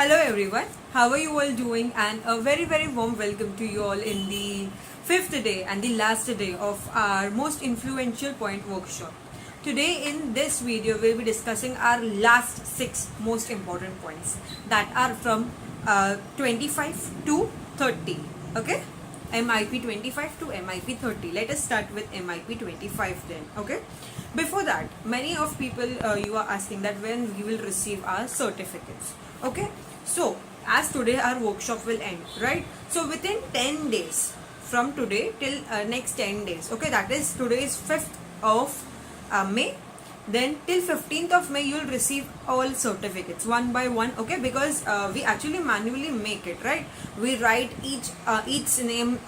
Hello everyone, how are you all doing? And a very warm welcome to you all in the fifth day and the last day of our most influential point workshop. Today in this video we'll be discussing our last 6 most important points that are from 25 to 30. Okay, MIP 25 to MIP 30. Let us start with MIP 25 then. Okay, before that, many of people you are asking that when we will receive our certificates. Okay, so as today our workshop will end, right? So within 10 days from today till next 10 days, okay, that is today is 5th of May, then till 15th of May you will receive all certificates one by one. Okay, because we actually manually make it, right? We write each name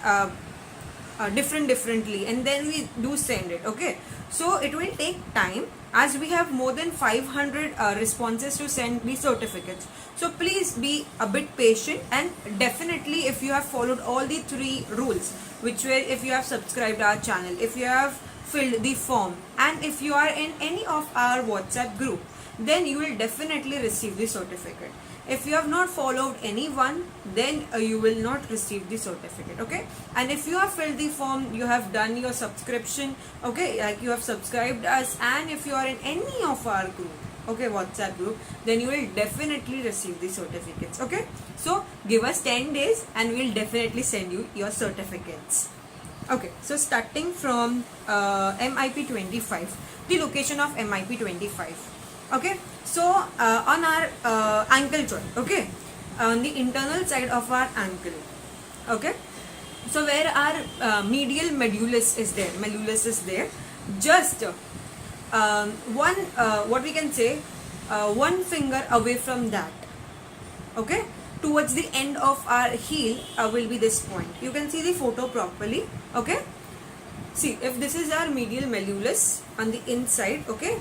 differently, and then we do send it. Okay, so it will take time as we have more than 500 responses to send the certificates. So please be a bit patient, and definitely if you have followed all the 3 rules, which were if you have subscribed our channel, if you have filled the form, and if you are in any of our WhatsApp group, then you will definitely receive the certificate. If you have not followed anyone, then you will not receive the certificate. Okay, and if you have filled the form, you have done your subscription, okay, like you have subscribed us, and if you are in any of our group, okay, WhatsApp group, then you will definitely receive the certificates. Okay, so give us 10 days and we will definitely send you your certificates. Okay, so starting from MIP 25, the location of MIP 25. Okay, so on our ankle joint, okay, on the internal side of our ankle, okay, so where our medial malleolus is there, just one what we can say, one finger away from that, okay, towards the end of our heel will be this point. You can see the photo properly. Okay, see, if this is our medial malleolus on the inside, okay,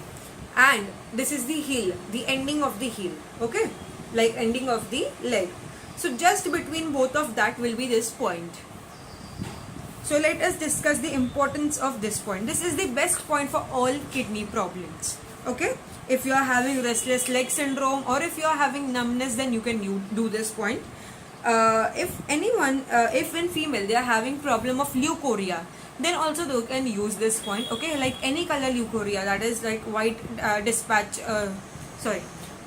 and this is the heel, the ending of the heel, okay, like ending of the leg. So just between both of that will be this point. So let us discuss the importance of this point. This is the best point for all kidney problems. Okay, if you are having restless leg syndrome, or if you are having numbness, then you can do this point. If anyone, if in female they are having problem of leukorrhea, then also they can use this point. Okay, like any color leukorrhea, that is like white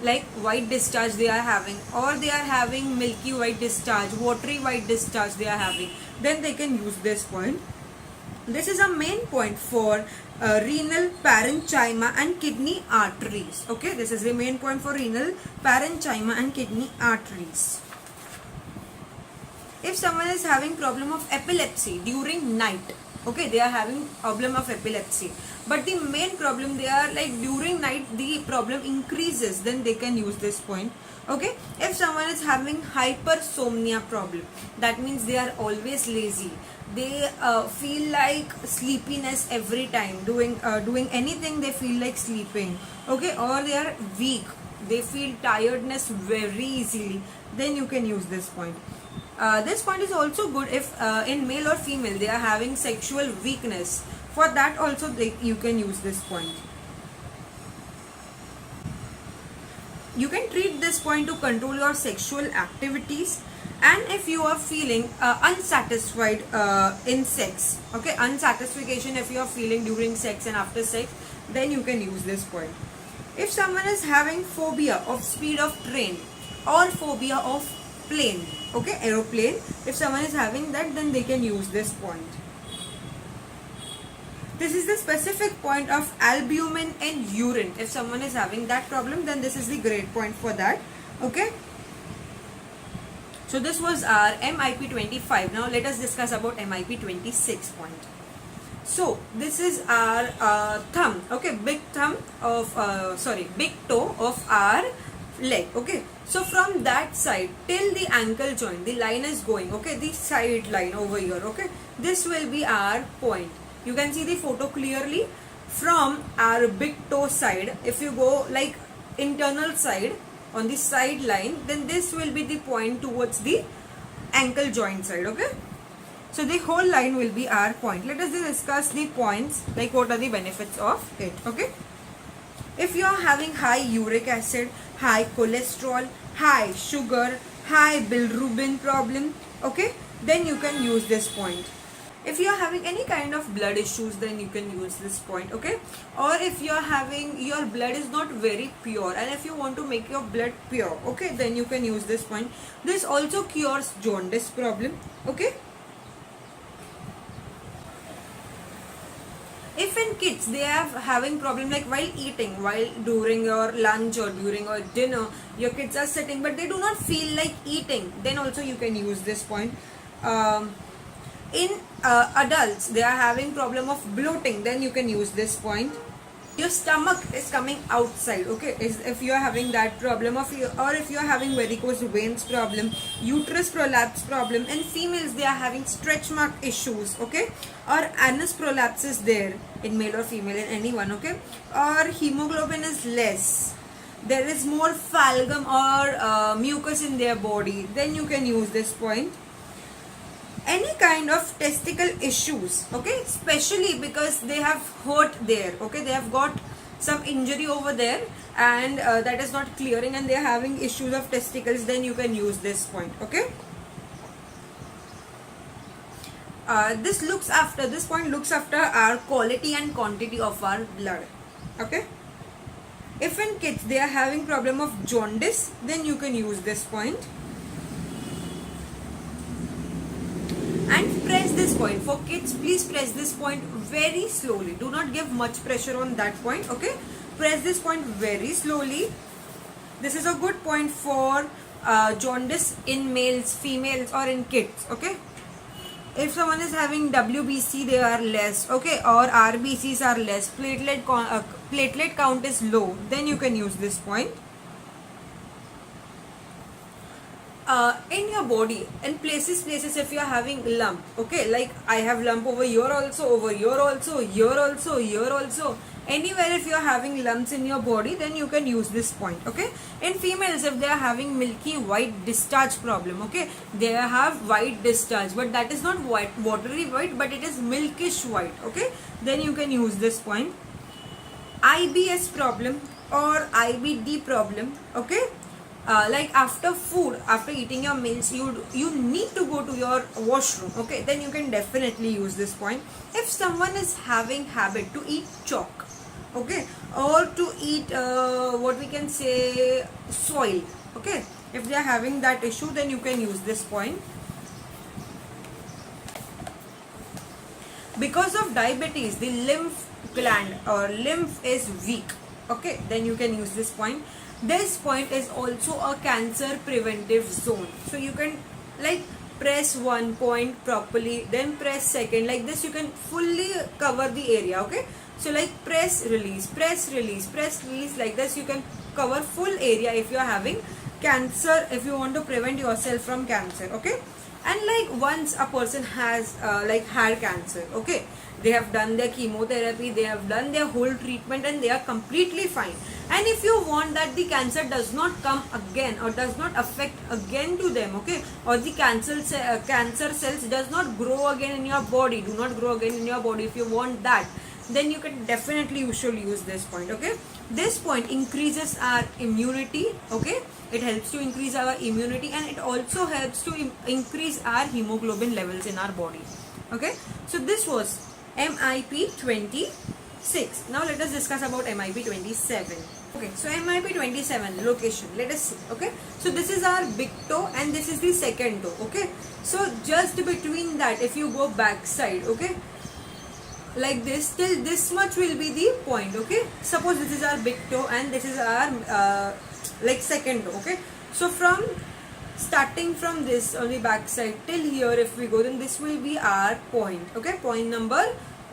like white discharge they are having, or they are having milky white discharge, watery white discharge they are having, then they can use this point. This is a main point for renal parenchyma and kidney arteries. Okay, this is the main point for renal parenchyma and kidney arteries. If someone is having problem of epilepsy during night, okay, they are having problem of epilepsy, but the main problem, they are like during night the problem increases, then they can use this point. Okay, if someone is having hypersomnia problem, that means they are always lazy, they feel like sleepiness every time, doing anything they feel like sleeping, okay, or they are weak, they feel tiredness very easily, then you can use this point. This point is also good if in male or female they are having sexual weakness. For that also you can use this point. You can treat this point to control your sexual activities, and if you are feeling unsatisfied in sex, okay, unsatisfaction if you are feeling during sex and after sex, then you can use this point. If someone is having phobia of speed of train or phobia of plane, okay, aeroplane, if someone is having that, then they can use this point. This is the specific point of albumin in urine. If someone is having that problem, then this is the great point for that. Okay, so this was our MIP 25. Now let us discuss about MIP 26 point. So this is our thumb, okay, big thumb of big toe of our leg. Okay, so from that side till the ankle joint, the line is going, okay, the side line over here, okay, this will be our point. You can see the photo clearly from our big toe side. If you go like internal side on the side line, then this will be the point towards the ankle joint side. Okay, so the whole line will be our point. Let us discuss the points, like what are the benefits of it. Okay, if you are having high uric acid, high cholesterol, high sugar, high bilirubin problem, okay, then you can use this point. If you are having any kind of blood issues, then you can use this point, okay. Or if you are having, your blood is not very pure, and if you want to make your blood pure, okay, then you can use this point. This also cures jaundice problem, okay. If in kids they are having problem like while eating, while during your lunch or during your dinner, your kids are sitting but they do not feel like eating, then also you can use this point. In adults, they are having problem of bloating, then you can use this point. Your stomach is coming outside, okay, if you are having that problem of, or if you are having varicose veins problem, uterus prolapse problem. In females, they are having stretch mark issues, okay, or anus prolapse is there in male or female, in anyone, okay, or hemoglobin is less, there is more phalgum or mucus in their body, then you can use this point. Any kind of testicle issues, okay, especially because they have hurt there, okay, they have got some injury over there, and that is not clearing, and they are having issues of testicles, then you can use this point, okay. This point looks after our quality and quantity of our blood, okay. If in kids they are having problem of jaundice, then you can use this point. And press this point. For kids, please press this point very slowly. Do not give much pressure on that point, okay. Press this point very slowly. This is a good point for jaundice in males, females, or in kids, okay. If someone is having WBC, they are less, okay, or RBCs are less, platelet count is low, then you can use this point. In your body, in places if you are having lump, okay, like I have lump over here also, over here also, here also, here also, anywhere if you are having lumps in your body, then you can use this point, okay. In females, if they are having milky white discharge problem, okay, they have white discharge, but that is not white, watery white, but it is milkish white, okay, then you can use this point. IBS problem or IBD problem, okay. Like after food, after eating your meals, you need to go to your washroom, okay, then you can definitely use this point. If someone is having habit to eat chalk, okay, or to eat what we can say soil, okay, if they are having that issue, then you can use this point. Because of diabetes, the lymph gland or lymph is weak, okay, then you can use this point. This point is also a cancer preventive zone, so you can like press one point properly, then press second, like this you can fully cover the area, okay. So like press release, press release, press release, like this you can cover full area if you are having cancer, if you want to prevent yourself from cancer, okay. And like once a person has like had cancer, okay, they have done their chemotherapy, they have done their whole treatment, and they are completely fine. And if you want that the cancer does not come again or does not affect again to them, okay, or the cancer cells does not grow again in your body, do not grow again in your body, if you want that, then you can definitely, you should use this point, okay. This point increases our immunity, okay, it helps to increase our immunity, and it also helps to increase our hemoglobin levels in our body, okay. So this was MIP 26. Now let us discuss about MIP 27. Okay, so MIP 27 location, let us see, okay. So this is our big toe and this is the second toe, okay. So just between that, if you go back side, okay, like this, till this much will be the point, okay. Suppose this is our big toe and this is our like second toe, okay. So from starting from this on the back side till here, if we go, then this will be our point, okay. Point number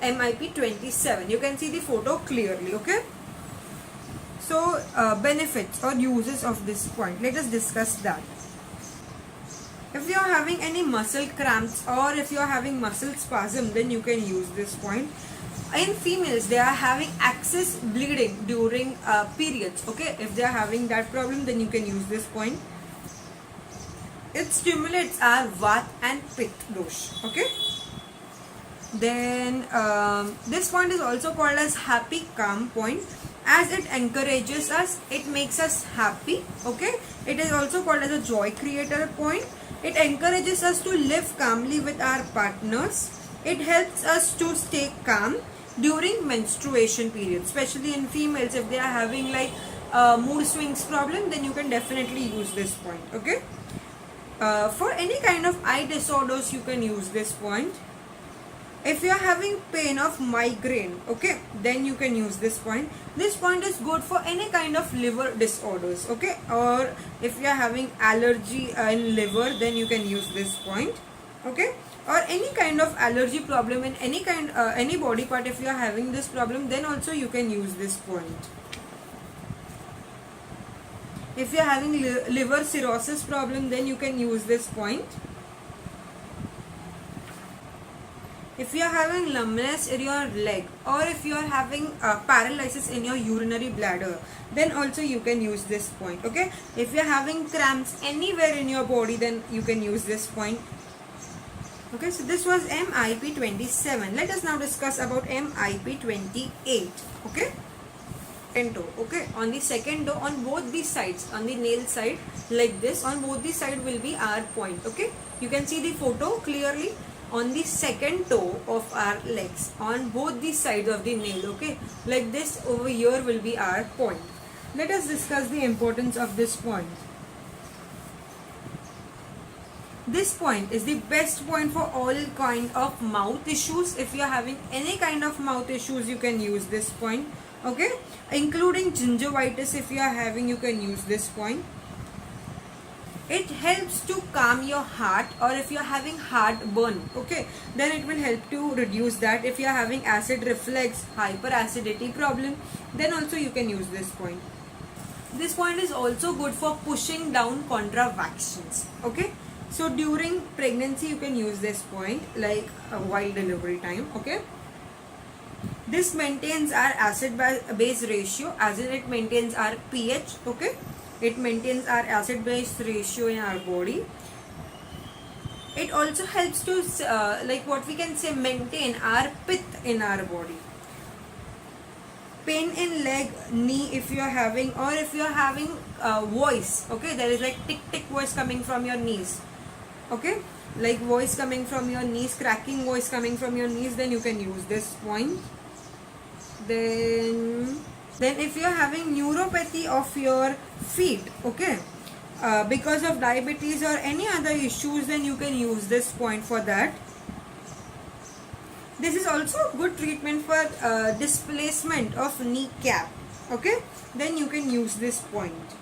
MIP 27. You can see the photo clearly, okay. So benefits or uses of this point, let us discuss that. If you are having any muscle cramps or if you are having muscle spasm, then you can use this point. In females, they are having excess bleeding during periods, okay. If they are having that problem, then you can use this point. It stimulates our Vat and Pitta dosh, okay. Then this point is also called as happy calm point, as it encourages us, it makes us happy, okay. It is also called as a joy creator point. It encourages us to live calmly with our partners. It helps us to stay calm during menstruation period, especially in females. If they are having like mood swings problem, then you can definitely use this point. Okay. For any kind of eye disorders, you can use this point. If you are having pain of migraine, okay, then you can use this point. This point is good for any kind of liver disorders, okay, or if you are having allergy in liver, then you can use this point, okay, or any kind of allergy problem in any kind any body part. If you are having this problem, then also you can use this point. If you are having liver cirrhosis problem, then you can use this point. If you are having numbness in your leg, or if you are having paralysis in your urinary bladder, then also you can use this point. Okay. If you are having cramps anywhere in your body, then you can use this point. Okay. So this was MIP 27. Let us now discuss about MIP 28. Okay. Toe. Okay. On the second toe, on both the sides, on the nail side, like this, on both the side will be our point. Okay. You can see the photo clearly. On the second toe of our legs, on both the sides of the nail, okay, like this, over here will be our point. Let us discuss the importance of this point. This point is the best point for all kind of mouth issues. If you are having any kind of mouth issues, you can use this point, okay, including gingivitis. If you are having, you can use this point. It helps to calm your heart, or if you are having heartburn, okay, then it will help to reduce that. If you are having acid reflux, hyperacidity problem, then also you can use this point. This point is also good for pushing down contractions, okay. So during pregnancy, you can use this point, like while delivery time, okay. This maintains our acid base ratio, as in it maintains our pH, okay. It maintains our acid base ratio in our body. It also helps to like what we can say, maintain our pith in our body. Pain in leg, knee, if you are having, or if you are having voice, okay, there is like tick tick voice coming from your knees, okay, like voice coming from your knees, cracking voice coming from your knees, then you can use this point. Then if you are having neuropathy of your feet, okay, because of diabetes or any other issues, then you can use this point for that. This is also good treatment for displacement of kneecap, okay, then you can use this point.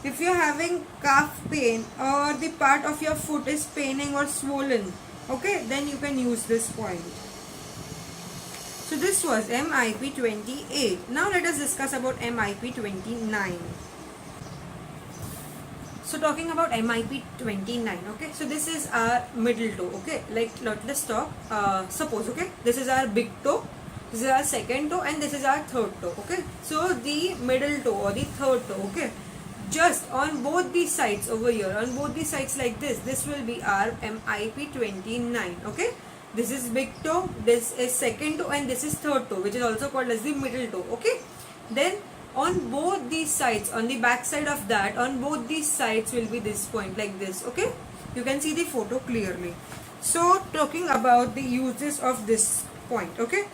If you are having calf pain, or the part of your foot is paining or swollen, okay, then you can use this point. So this was MIP 28. Now let us discuss about MIP 29. So talking about MIP 29, okay, so this is our middle toe, okay, like let's talk, suppose, okay, this is our big toe, this is our second toe, and this is our third toe, okay. So the middle toe or the third toe, okay, just on both the sides over here, on both the sides like this will be our MIP 29, okay. This is big toe, this is second toe, and this is third toe, which is also called as the middle toe, okay. Then on both these sides, on the back side of that, on both these sides will be this point like this, okay. You can see the photo clearly. So talking about the uses of this point, okay,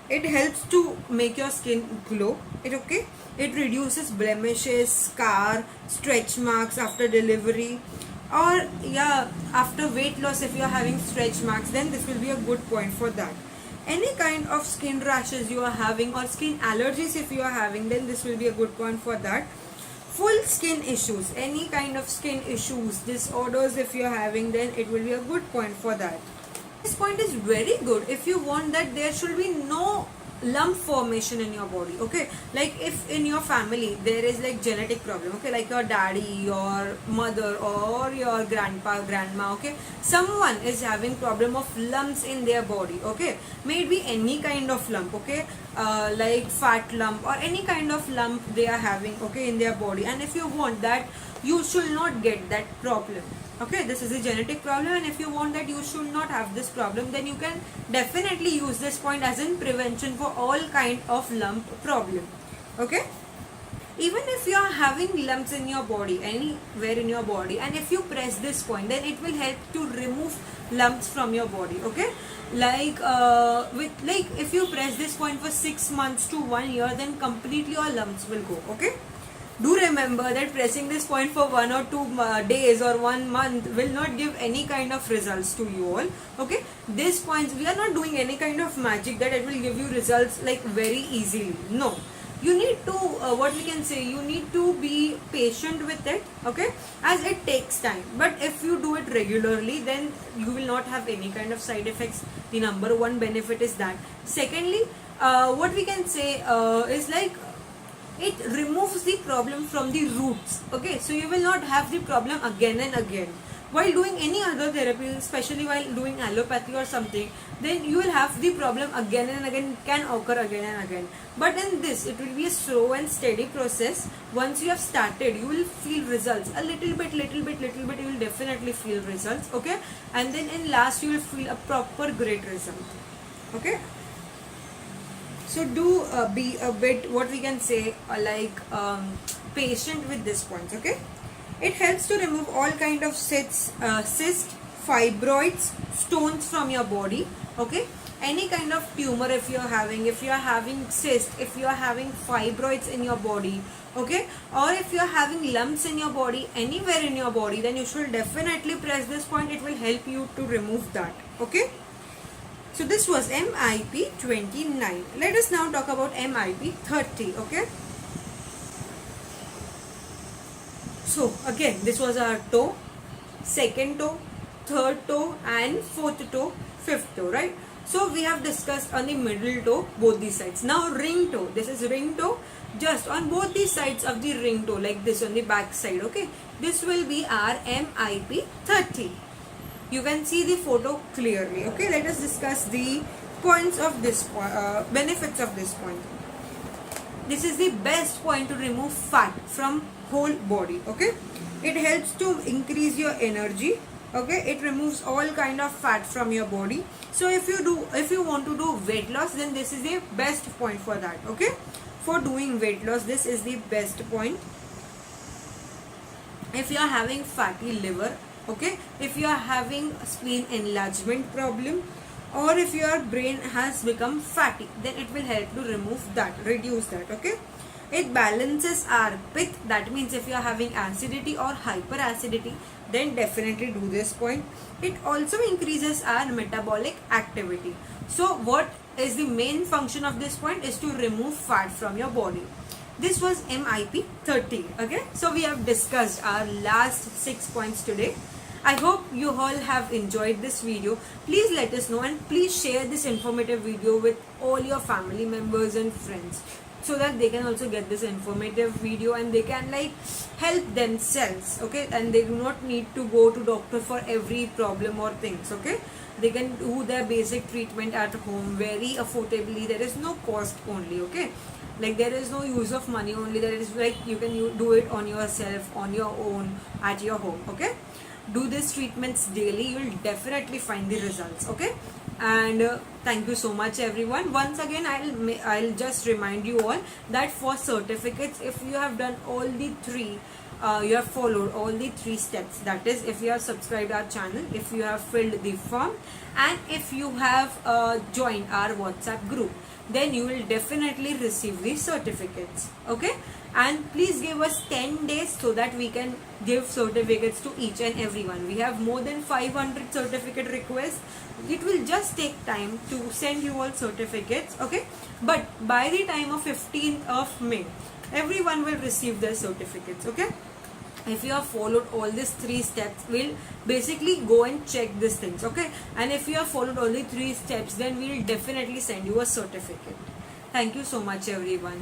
it helps to make your skin glow, okay. It reduces blemishes, scar, stretch marks after delivery, or yeah, after weight loss. If you are having stretch marks, then this will be a good point for that. Any kind of skin rashes you are having, or skin allergies if you are having, then this will be a good point for that. Full skin issues, any kind of skin issues, disorders if you are having, then it will be a good point for that. This point is very good if you want that there should be no lump formation in your body, okay. Like if in your family there is like genetic problem, okay, like your daddy, your mother, or your grandpa, grandma, okay, someone is having problem of lumps in their body, okay, maybe any kind of lump, okay, like fat lump or any kind of lump they are having, okay, in their body. And if you want that you should not get that problem, okay, this is a genetic problem, and if you want that you should not have this problem, then you can definitely use this point as in prevention for all kind of lump problem, okay. even if you are having lumps in your body, anywhere in your body, and if you press this point, then it will help to remove lumps from your body. Okay, like if you press this point for 6 months to 1 year, then completely your lumps will go. Okay, do remember that pressing this point for 1 or 2 days or 1 month will not give any kind of results to you all. Okay, these points, we are not doing any kind of magic that it will give you results like very easily. No, you need to what we can say, you need to be patient with it. Okay, as it takes time, but if you do it regularly, then you will not have any kind of side effects. The number one benefit is that. Secondly, what we can say is like, it removes the problem from the roots. Okay, so you will not have the problem again and again while doing any other therapy, especially while doing allopathy or something. Then you will have the problem again and again, it can occur again and again. But in this, it will be a slow and steady process. Once you have started, you will feel results a little bit, you will definitely feel results. Okay, and then in last, you will feel a proper great result. Okay, so do be a bit, what we can say, patient with this point. Okay, it helps to remove all kind of cysts, fibroids, stones from your body. Okay, any kind of tumor, if you are having cyst, if you are having fibroids in your body, okay, or if you are having lumps in your body, anywhere in your body, then you should definitely press this point. It will help you to remove that. Okay, so this was MIP 29. Let us now talk about MIP 30. Okay, so again, this was our toe, second toe, third toe, and fourth toe, fifth toe, right? So we have discussed on the middle toe, both these sides. Now ring toe, this is ring toe, just on both the sides of the ring toe, like this on the back side. Okay, this will be our MIP 30. You can see the photo clearly. Okay, let us discuss the points of this benefits of this point. This is the best point to remove fat from whole body. Okay, it helps to increase your energy. Okay, it removes all kind of fat from your body. So if you want to do weight loss, then this is the best point for that. Okay, for doing weight loss, this is the best point. If you are having fatty liver, okay, if you are having spleen enlargement problem, or if your brain has become fatty, then it will help to remove that, reduce that. Okay, it balances our pith. That means if you are having acidity or hyperacidity, then definitely do this point. It also increases our metabolic activity. So what is the main function of this point is to remove fat from your body. This was MIP 30. Okay, so we have discussed our last 6 points today. I hope you all have enjoyed this video. Please let us know, and please share this informative video with all your family members and friends, so that they can also get this informative video and they can like help themselves. Okay, and they do not need to go to doctor for every problem or things. Okay, they can do their basic treatment at home very affordably. There is no cost only. Okay, like there is no use of money only. There is like you can do it on yourself, on your own, at your home. Okay, do these treatments daily, you will definitely find the results. Okay, and thank you so much everyone. Once again, I'll just remind you all that for certificates, if you have done all the three, you have followed all the 3 steps, that is, if you have subscribed our channel, if you have filled the form, and if you have joined our WhatsApp group, then you will definitely receive the certificates. Okay, and please give us 10 days so that we can give certificates to each and everyone. We have more than 500 certificate requests. It will just take time to send you all certificates. Okay, but by the time of 15th of May, everyone will receive their certificates. Okay, if you have followed all these 3 steps, we'll basically go and check these things. Okay, and if you have followed all the 3 steps, then we will definitely send you a certificate. Thank you so much everyone.